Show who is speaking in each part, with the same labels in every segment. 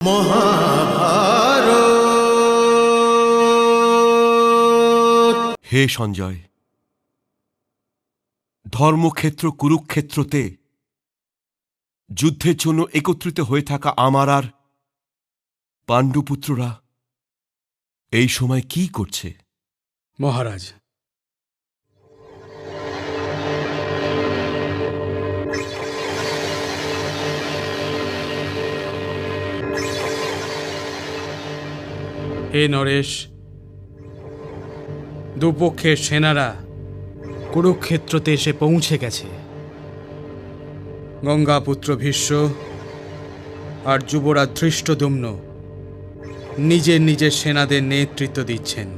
Speaker 1: মহাভারত।
Speaker 2: হে সঞ্জয়, ধর্মক্ষেত্র কুরুক্ষেত্রতে যুদ্ধের জন্য একত্রিত হয়ে থাকা আমার আর পাণ্ডুপুত্ররা এই সময় কি করছে?
Speaker 3: মহারাজ, হে নরেশ, দুপক্ষের সেনারা কুরুক্ষেত্রতে এসে পৌঁছে গেছে। গঙ্গাপুত্র ভীষ্ম আর যুবরাজ ধৃষ্টদ্যুম্ন নিজের নিজের সেনাদের নেতৃত্ব দিচ্ছেন।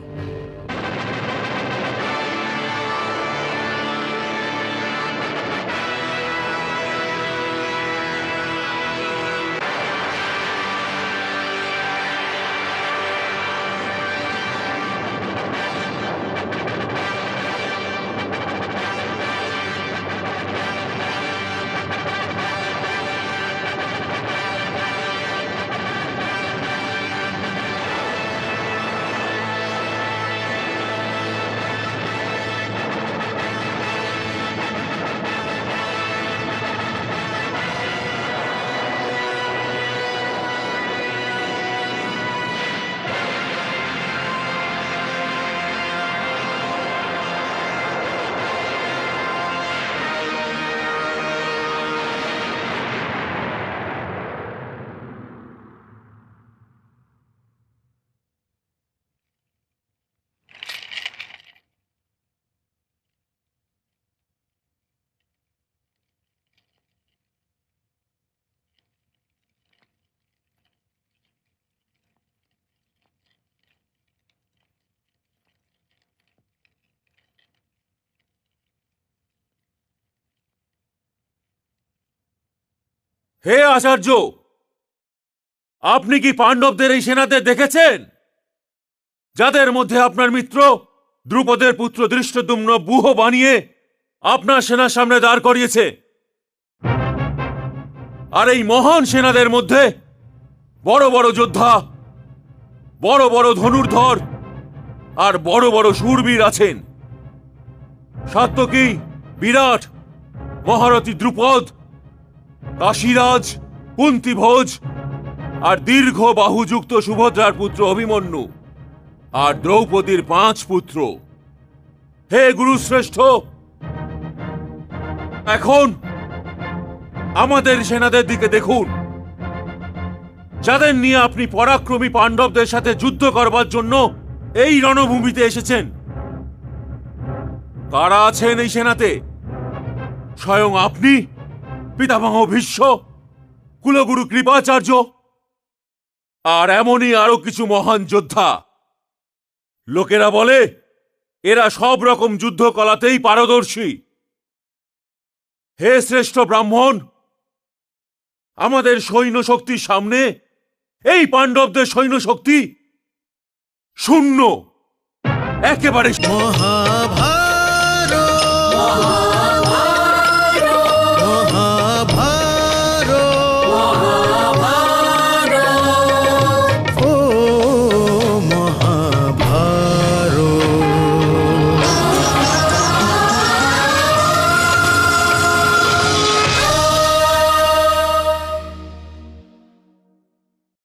Speaker 4: হে আচার্য, আপনি কি পাণ্ডবদের এই সেনাদের দেখেছেন, যাদের মধ্যে আপনার মিত্র দ্রুপদের পুত্র ধৃষ্টদ্যুম্ন ব্যূহ বানিয়ে আপনার সেনার সামনে দাঁড় করিয়েছে? আর এই মহান সেনাদের মধ্যে বড় বড় যোদ্ধা, বড় বড় ধনুর্ধর আর বড় বড় শূরবীর আছেন। সাত্যকী, বিরাট, মহারথী দ্রুপদ, কাশীরাজ, কুন্তিভোজ আর দীর্ঘ বাহুযুক্ত সুভদ্রার পুত্র অভিমন্যু আর দ্রৌপদীর 5 পুত্র। হে গুরুশ্রেষ্ঠ, এখন আমাদের সেনাদের দিকে দেখুন, যাদের নিয়ে আপনি পরাক্রমী পাণ্ডবদের সাথে যুদ্ধ করবার জন্য এই রণভূমিতে এসেছেন। কারা আছেন এই সেনাতে? স্বয়ং আপনি, পিতামহ ভীষ্ম, কুলগুরু কৃপাচার্য, আর এমনই আরো কিছু মহান যোদ্ধা। লোকেরা বলে এরা সব রকম যুদ্ধ কলাতেই পারদর্শী। হে শ্রেষ্ঠ ব্রাহ্মণ, আমাদের সৈন্য শক্তির সামনে এই পাণ্ডবদের সৈন্য শক্তি শূন্য, একেবারে
Speaker 1: মহাভারত।